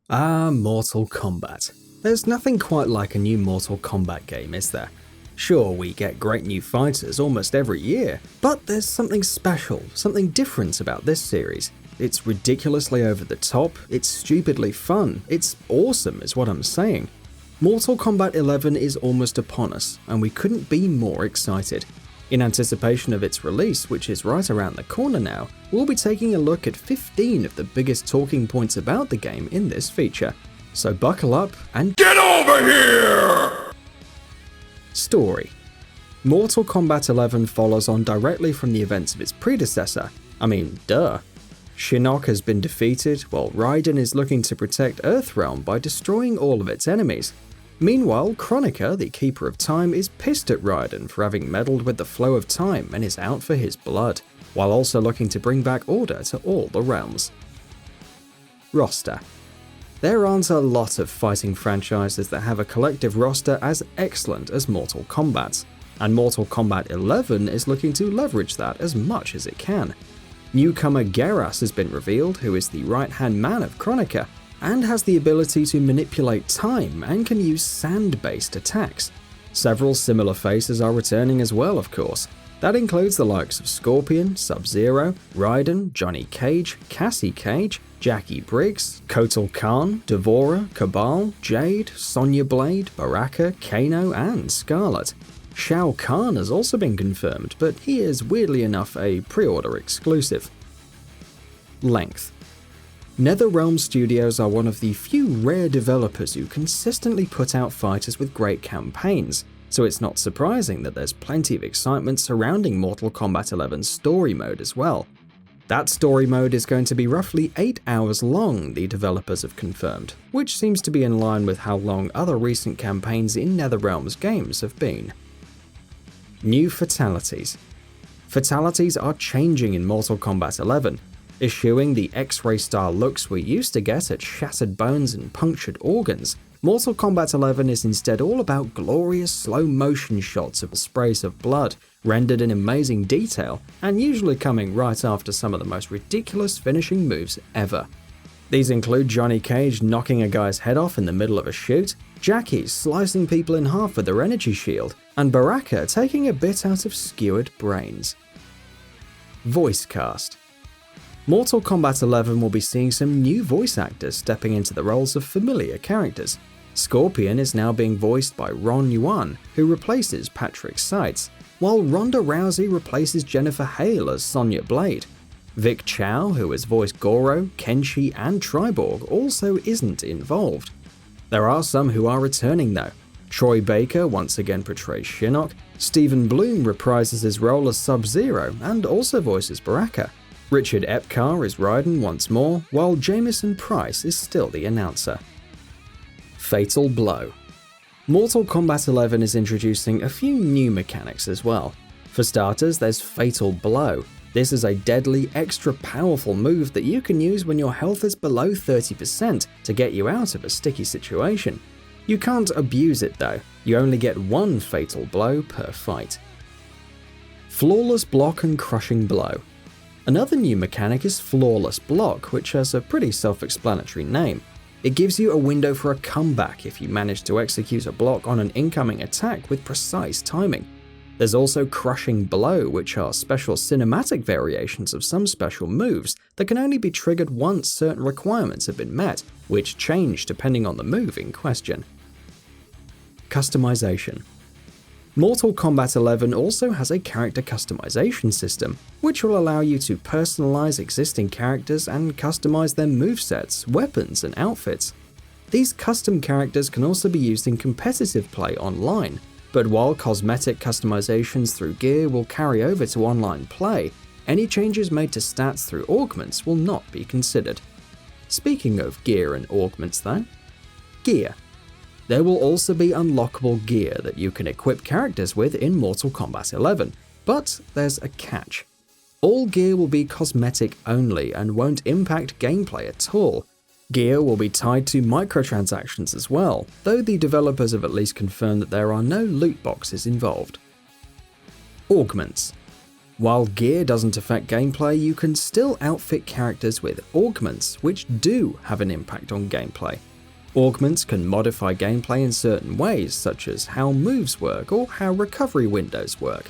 Mortal Kombat. There's nothing quite like a new Mortal Kombat game, is there? Sure, we get great new fighters almost every year, but there's something special, something different about this series. It's ridiculously over the top, it's stupidly fun, it's awesome is what I'm saying. Mortal Kombat 11 is almost upon us, and we couldn't be more excited. In anticipation of its release, which is right around the corner now, we'll be taking a look at 15 of the biggest talking points about the game in this feature. So buckle up and get over here! Story. Mortal Kombat 11 follows on directly from the events of its predecessor. I mean, duh. Shinnok has been defeated, while Raiden is looking to protect Earthrealm by destroying all of its enemies. Meanwhile, Kronika, the Keeper of Time, is pissed at Raiden for having meddled with the flow of time and is out for his blood, while also looking to bring back order to all the realms. Roster. There aren't a lot of fighting franchises that have a collective roster as excellent as Mortal Kombat's, and Mortal Kombat 11 is looking to leverage that as much as it can. Newcomer Geras has been revealed, who is the right-hand man of Kronika, and has the ability to manipulate time and can use sand-based attacks. Several similar faces are returning as well, of course. That includes the likes of Scorpion, Sub-Zero, Raiden, Johnny Cage, Cassie Cage, Jackie Briggs, Kotal Khan, Devora, Kabal, Jade, Sonya Blade, Baraka, Kano, and Scarlet. Shao Kahn has also been confirmed, but he is weirdly enough a pre-order exclusive. Length. NetherRealm Studios are one of the few rare developers who consistently put out fighters with great campaigns, so it's not surprising that there's plenty of excitement surrounding Mortal Kombat 11's story mode as well. That story mode is going to be roughly 8 hours long, the developers have confirmed, which seems to be in line with how long other recent campaigns in NetherRealm's games have been. New Fatalities. Fatalities are changing in Mortal Kombat 11, eschewing the X-ray style looks we used to get at shattered bones and punctured organs. Mortal Kombat 11 is instead all about glorious slow motion shots of sprays of blood, rendered in amazing detail, and usually coming right after some of the most ridiculous finishing moves ever. These include Johnny Cage knocking a guy's head off in the middle of a shoot, Jackie slicing people in half with her energy shield, and Baraka taking a bit out of skewered brains. Voice cast. Mortal Kombat 11 will be seeing some new voice actors stepping into the roles of familiar characters. Scorpion is now being voiced by Ron Yuan, who replaces Patrick Seitz, while Ronda Rousey replaces Jennifer Hale as Sonya Blade. Vic Chow, who has voiced Goro, Kenshi, and Triborg, also isn't involved. There are some who are returning though. Troy Baker once again portrays Shinnok, Stephen Bloom reprises his role as Sub-Zero and also voices Baraka. Richard Epcar is Raiden once more, while Jamison Price is still the announcer. Fatal Blow. Mortal Kombat 11 is introducing a few new mechanics as well. For starters, there's Fatal Blow. This is a deadly, extra powerful move that you can use when your health is below 30% to get you out of a sticky situation. You can't abuse it though, you only get one Fatal Blow per fight. Flawless Block and Crushing Blow. Another new mechanic is Flawless Block, which has a pretty self-explanatory name. It gives you a window for a comeback if you manage to execute a block on an incoming attack with precise timing. There's also Crushing Blow, which are special cinematic variations of some special moves that can only be triggered once certain requirements have been met, which change depending on the move in question. Customization. Mortal Kombat 11 also has a character customization system, which will allow you to personalize existing characters and customize their movesets, weapons, and outfits. These custom characters can also be used in competitive play online, but while cosmetic customizations through gear will carry over to online play, any changes made to stats through augments will not be considered. Speaking of gear and augments though, gear. There will also be unlockable gear that you can equip characters with in Mortal Kombat 11, but there's a catch. All gear will be cosmetic only and won't impact gameplay at all. Gear will be tied to microtransactions as well, though the developers have at least confirmed that there are no loot boxes involved. Augments. While gear doesn't affect gameplay, you can still outfit characters with augments, which do have an impact on gameplay. Augments can modify gameplay in certain ways, such as how moves work or how recovery windows work.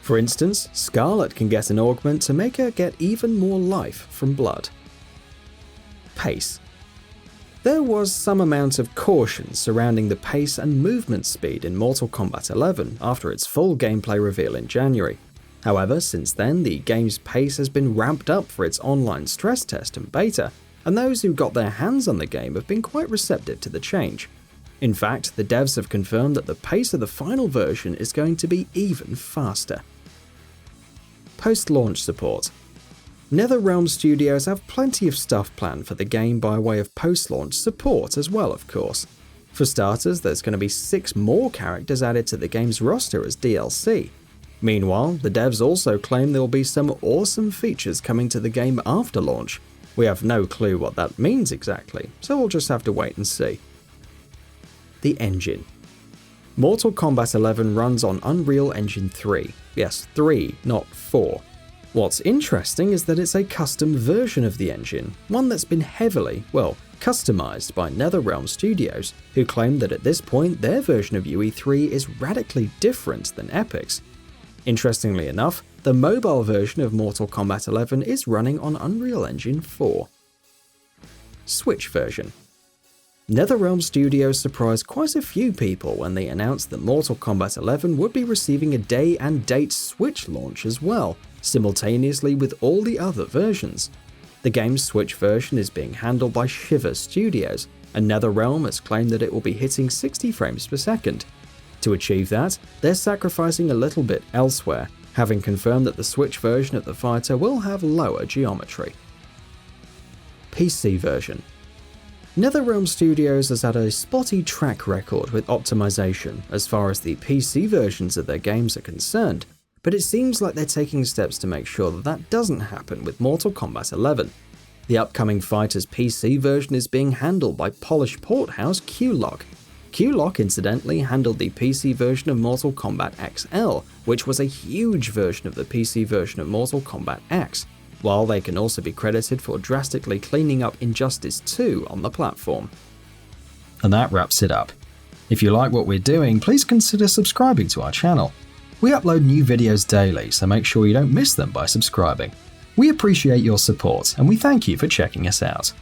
For instance, Scarlet can get an augment to make her get even more life from blood. Pace. There was some amount of caution surrounding the pace and movement speed in Mortal Kombat 11 after its full gameplay reveal in January. However, since then, the game's pace has been ramped up for its online stress test and beta, and those who got their hands on the game have been quite receptive to the change. In fact, the devs have confirmed that the pace of the final version is going to be even faster. Post-launch support. NetherRealm Studios have plenty of stuff planned for the game by way of post-launch support as well, of course. For starters, there's going to be 6 more characters added to the game's roster as DLC. Meanwhile, the devs also claim there will be some awesome features coming to the game after launch. We have no clue what that means exactly, so we'll just have to wait and see. The engine. Mortal Kombat 11 runs on Unreal Engine 3. Yes, 3, not 4. What's interesting is that it's a custom version of the engine, one that's been heavily, customized by NetherRealm Studios, who claim that at this point their version of UE3 is radically different than Epic's. Interestingly enough, the mobile version of Mortal Kombat 11 is running on Unreal Engine 4. Switch version. NetherRealm Studios surprised quite a few people when they announced that Mortal Kombat 11 would be receiving a day and date Switch launch as well, simultaneously with all the other versions. The game's Switch version is being handled by Shiver Studios, and NetherRealm has claimed that it will be hitting 60 frames per second. To achieve that, they're sacrificing a little bit elsewhere, having confirmed that the Switch version of the fighter will have lower geometry. PC version. NetherRealm Studios has had a spotty track record with optimization as far as the PC versions of their games are concerned, but it seems like they're taking steps to make sure that that doesn't happen with Mortal Kombat 11. The upcoming fighter's PC version is being handled by Polish porthouse Q-Lock. Q-Lock incidentally handled the PC version of Mortal Kombat XL, which was a huge version of the PC version of Mortal Kombat X, while they can also be credited for drastically cleaning up Injustice 2 on the platform. And that wraps it up. If you like what we're doing, please consider subscribing to our channel. We upload new videos daily, so make sure you don't miss them by subscribing. We appreciate your support, and we thank you for checking us out.